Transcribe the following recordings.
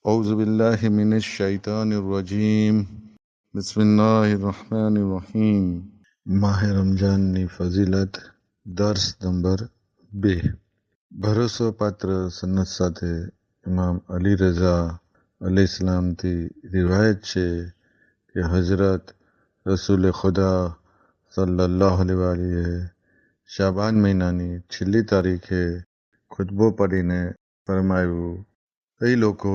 أعوذ بالله من الشيطان الرجيم بسم الله الرحمن الرحيم માહ રમઝાનની ફઝીલત દર્સ number 2 ભરોસાપાત્ર સનદ સાથે ઇમામ અલી રઝા અલૈહિસ્સલામથી રિવાયત છે કે હઝરત રસૂલ ખુદા સલ્લલ્લાહુ અલૈહિ શાબાન મહિનાની છેલ્લી તારીખે ખુતબો પઢીને ફરમાયું, એ લોકો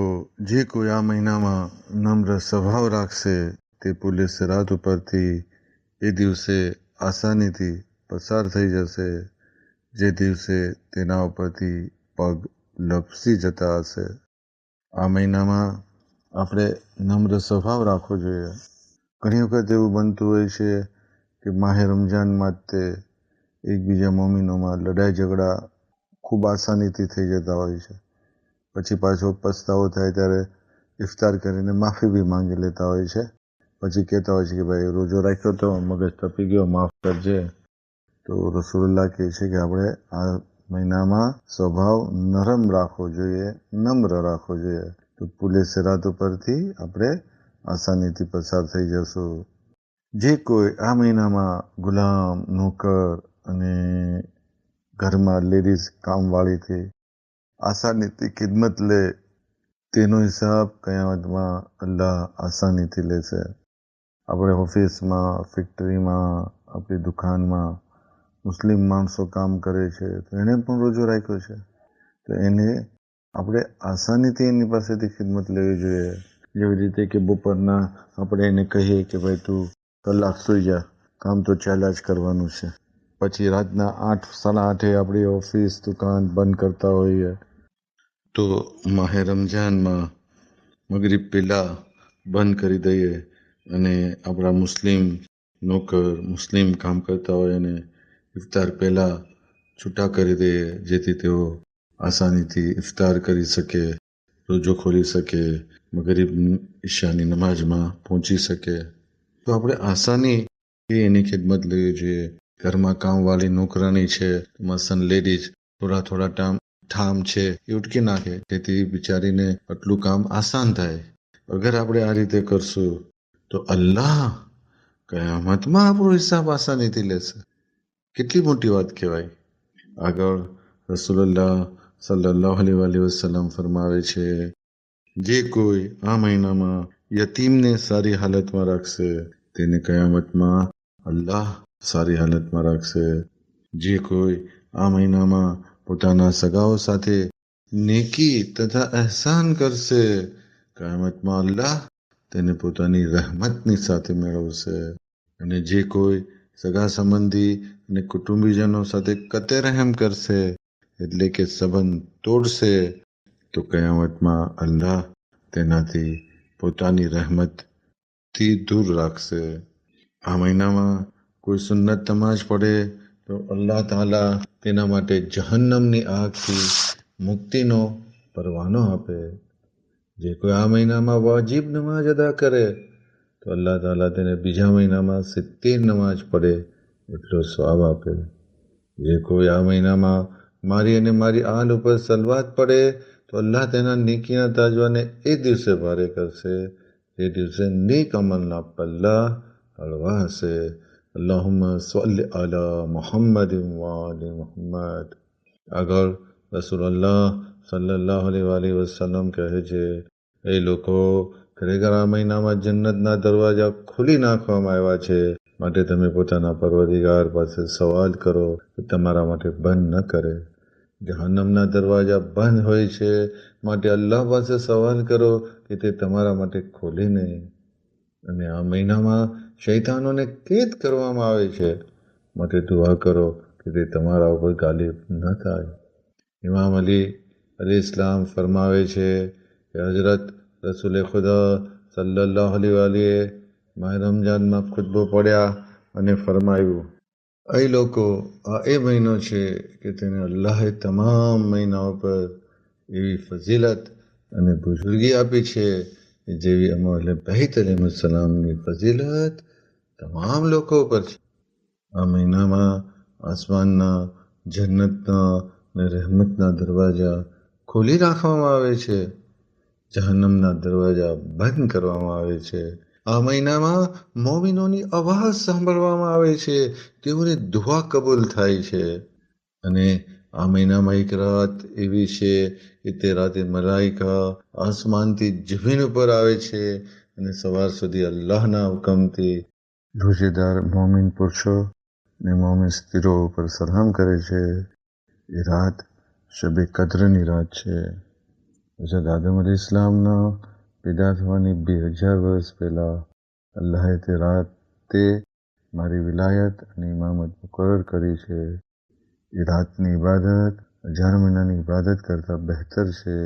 જે કોઈ આ મહિનામાં નમ્ર સ્વભાવ રાખશે તે પુલે સિરાત ઉપરથી એ દિવસે આસાનીથી પસાર થઈ જશે, જે દિવસે તેના ઉપરથી પગ લપસી જતા હશે. આ મહિનામાં આપણે નમ્ર સ્વભાવ રાખવો જોઈએ. ઘણી વખત એવું બનતું હોય છે કે માહે રમઝાનમાં તે એકબીજા મોમિનોમાં લડાઈ ઝઘડા ખૂબ આસાનીથી થઈ જતા હોય છે. પછી પાછો પસ્તાવો થાય ત્યારે ઇફતાર કરીને માફી બી માંગી લેતા હોય છે. પછી કહેતા હોય છે કે ભાઈ રોજો રાખ્યો તો, મગજ તપી ગયો, માફ કરજે. તો રસૂલુલ્લાહ કહે છે કે આપણે આ મહિનામાં સ્વભાવ નરમ રાખવો જોઈએ, નમ્ર રાખવો જોઈએ, તો પુલે સિરાત ઉપરથી આપણે આસાનીથી પસાર થઈ જશું. જે કોઈ આ મહિનામાં ગુલામ, નોકર અને ઘરમાં લેડીઝ કામવાળીથી આસાનીથી ખિદમત લે, તેનો હિસાબ કયામતમાં અલ્લાહ આસાનીથી લેશે. આપણે ઓફિસમાં, ફેક્ટરીમાં, આપણી દુકાનમાં મુસ્લિમ માણસો કામ કરે છે, તો એણે પણ રોજો રાખ્યો છે, તો એને આપણે આસાનીથી એની પાસેથી ખિદમત લેવી જોઈએ. જેવી રીતે કે બપોરના આપણે એને કહીએ કે ભાઈ તું કલાક સૂઈ જા, કામ તો ચાલ્યા જ કરવાનું છે. પછી રાતના 8, 8:30 આપણી ઓફિસ, દુકાન બંધ કરતા હોઈએ, તો માહે રમઝાનમાં મગરિબ પહેલાં બંધ કરી દઈએ અને આપણા મુસ્લિમ નોકર, મુસ્લિમ કામ કરતા હોય એને ઇફતાર પહેલાં છૂટા કરી દઈએ, જેથી તેઓ આસાનીથી ઇફતાર કરી શકે, રોજો ખોલી શકે, મગરિબ ઈશાની નમાઝમાં પહોંચી શકે. તો આપણે આસાની એની ખિદમત લેવી જોઈએ. ઘરમાં કામવાળી નોકરાની છે, મસન લેડીઝ થોડા ઠામ છે એ ઉટકી નાખે, તેથી બિચારીને આટલું કામ આસાન થાય. અગર આપણે આ રીતે કરશું તો અલ્લાહ કયામતમાં આપણો હિસાબ આસાનીથી લેશે. કેટલી મોટી વાત કહેવાય. આગળ રસૂલુલ્લાહ સલ્લલ્લાહુ અલૈહિ વસલ્લમ ફરમાવે છે, જે કોઈ આ મહિનામાં યતીમને સારી હાલતમાં રાખશે તેને કયામતમાં અલ્લાહ સારી હાલતમાં રાખશે. જે કોઈ આ મહિનામાં પોતાના સગાઓ સાથે નેકી તથા અહેસાન કરશે, કયામતમાં અલ્લાહ તેને પોતાની રહેમતની સાથે મેળવશે. અને જે કોઈ સગા સંબંધી અને કુટુંબીજનો સાથે કતે રહેમ કરશે, એટલે કે સંબંધ તોડશે, તો કયામતમાં અલ્લાહ તેનાથી પોતાની રહેમતથી દૂર રાખશે. આ મહિનામાં કોઈ સુન્નત નમાઝ પડે તો અલ્લાહ તાલા તેના માટે જહન્નમની આગથી મુક્તિનો પરવાનો આપે. જે કોઈ આ મહિનામાં વાજિબ નમાઝ અદા કરે તો અલ્લાહ તાલા તેને બીજા મહિનામાં 70 નમાઝ પડે એટલો સ્વાબ આપે. જે કોઈ આ મહિનામાં મારી અને મારી આલ ઉપર સલવાત પડે તો અલ્લાહ તેના નીકીના તાજવાને એ દિવસે ભારે કરશે, જે દિવસે નેક અમલના પલ્લા હળવા હશે. અલ્લાહુમ્મા સલ્લી અલા મુહમ્મદિન વ આલિ મુહમ્મદ. આગળ રસૂલુલ્લાહ સલ્લલ્લાહુ અલૈહિ વસલ્લમ કહે છે, એ લોકો ખરેખર આ મહિનામાં જન્નતના દરવાજા ખોલી નાખવામાં આવ્યા છે, માટે તમે પોતાના પરવરદિગાર પાસે સવાલ કરો કે તમારા માટે બંધ ન કરે. જહન્નમના દરવાજા બંધ હોય છે, માટે અલ્લાહ પાસે સવાલ કરો કે તે તમારા માટે ખોલે નહીં. અને આ મહિનામાં શૈતાનોને કેદ કરવામાં આવે છે, માટે દુઆ કરો કે તે તમારા ઉપર ગાલિબ ન થાય. ઇમામ અલી અલૈહિસ્સલામ ફરમાવે છે કે હઝરત રસૂલ ખુદા સલ્લલ્લાહુ અલૈહિ માહ રમઝાનમાં ખુતબો પડ્યા અને ફરમાયું, એ લોકો આ એ મહિનો છે કે તેને અલ્લાહે તમામ મહિનાઓ પર એવી ફઝીલત અને બુઝુર્ગી આપી છે જેવી અહલે બૈત અલૈહિસ્સલામની ફઝીલત તમામ લોકો પર છે. આ મહિનામાં આસમાનના, જન્નતના અને રહેમતના દરવાજા ખોલી રાખવામાં આવે છે. જહન્નમના દરવાજા બંધ કરવામાં આવે છે. આ મહિનામાં મોમિનોની અવાજ સાંભળવામાં આવે છે, તેઓની દુઆ કબૂલ થાય છે. અને આ મહિનામાં એક રાત એવી છે કે તે રાતે મલાઈકા આસમાનથી જમીન ઉપર આવે છે અને સવાર સુધી અલ્લાહના હુકમથી રોજેદાર મોમિન પુરુષો અને મોમિન સ્ત્રીઓ ઉપર સલામ કરે છે. એ રાત શબે કદ્રની રાત છે. હઝરત આદમ અલી ઇસ્લામના પેદા થવાની 2000 વર્ષ પહેલાં અલ્લાહે તે રાતે મારી વિલાયત અને ઇમામત મુકર્રર કરી છે. એ રાતની ઇબાદત 1000 મહિનાની ઇબાદત કરતાં બહેતર છે.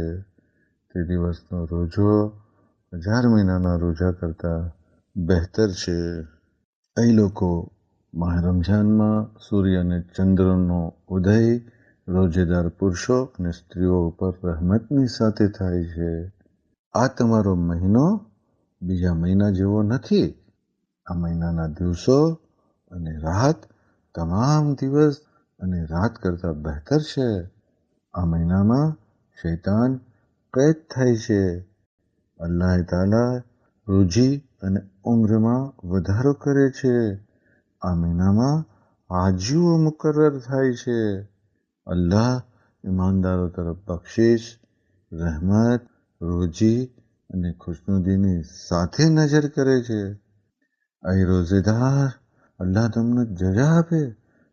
તે દિવસનો રોજો 1000 મહિનાના રોજા કરતાં બહેતર છે. એ લોકો માહ રમઝાનમાં સૂર્ય અને ચંદ્રનો ઉદય રોજેદાર પુરુષો અને સ્ત્રીઓ ઉપર રહેમતની સાથે થાય છે. આ તમારો મહિનો બીજા મહિના જેવો નથી. આ મહિનાના દિવસો અને રાત તમામ દિવસ અને રાત કરતાં બહેતર છે. આ મહિનામાં શૈતાન કેદ થાય છે. અલ્લાહ તાલા રોજી અને ઉમ્રમાં વધારો કરે છે. આ મહિનામાં હાજીઓ મુકર્રર થાય છે. અલ્લાહ ઈમાનદારો તરફ બક્ષિશ, રહેમત, રોજી અને ખુશનુદીની સાથે નજર કરે છે. અહીં રોઝેદાર, અલ્લાહ તમને જજા આપે.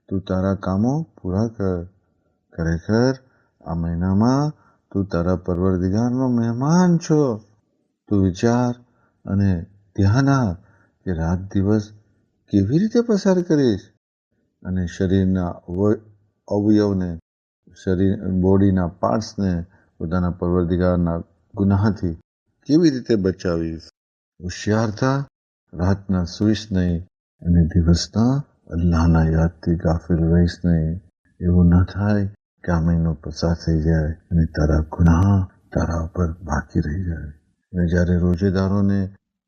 તું તારા કામો પૂરા કર. ખરેખર આ મહિનામાં તું તારા પરવરદિગારનો મહેમાન છો. તું વિચાર અને ધ્યાન આપ કે રાત દિવસ કેવી રીતે પસાર કરીશ અને શરીરના અવયવને બોડીના પાર્ટ્સને પોતાના પરવરદિગારના ગુનાહથી કેવી રીતે બચાવીશ. હોશિયાર થા, રાતના સૂઈશ નહીં અને દિવસના અલ્લાહના યાદથી ગાફિલ રહીશ નહીં. એવું ન થાય કે આ મહિનો પસાર થઈ જાય અને તારા ગુનાહ તારા ઉપર બાકી રહી જાય. અને જ્યારે રોજેદારોને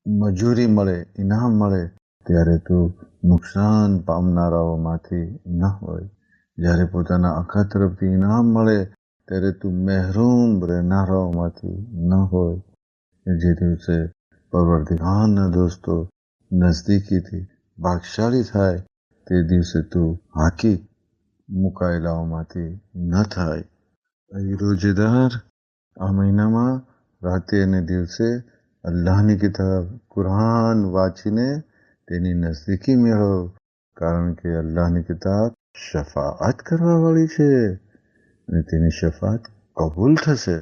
મજૂરી મળે, ઇનામ મળે, ત્યારે તું નુકસાન પામનારાઓમાંથી ન હોય. જ્યારે પોતાના આખા તરફથી ઇનામ મળે ત્યારે તું મહેરૂમ રહેનારાઓમાંથી ન હોય. જે દિવસે પરવરદિગારના દોસ્તો નજદીકીથી ભાગશાળી થાય તે દિવસે તું હાકી મુકાયેલાઓમાંથી ન થાય. અહીં રોજેદાર, આ મહિનામાં રાતે અને દિવસે અલ્લાહની કિતાબ કુરાન વાંચીને તેની નજદીકી મેળવ, કારણ કે અલ્લાહની કિતાબ શફાઅત કરવાવાળી છે અને તેની શફાઅત કબૂલ થશે.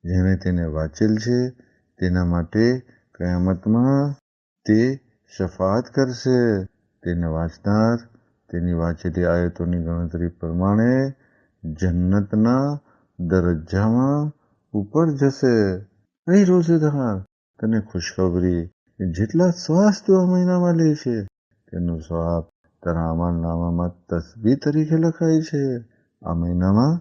જેણે તેને વાંચેલ છે તેના માટે કયામતમાં તે શફાઅત કરશે. તેને વાંચનાર તેની વાંચેલી આયતોની ગણતરી પ્રમાણે જન્નતના દરજ્જામાં ઉપર જશે. અહીં રોઝેદાર, તને ખુશખબરી કે જેટલા શ્વાસ તું આ મહિનામાં લે છે તેનો સ્વાબ તારા અમલનામામાં તસ્બીહ તરીકે લખાય છે. આ મહિનામાં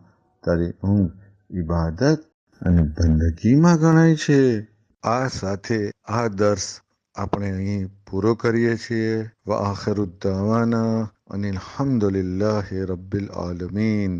તારી ઊંઘ ઇબાદત અને બંદગીમાં ગણાય છે. આ સાથે આ દર્સ આપણે અહીં પૂરો કરીએ છીએ. વ આખિરુ દાવાના અનિલ હમ્દુલિલ્લાહિ રબ્બિલ આલમીન.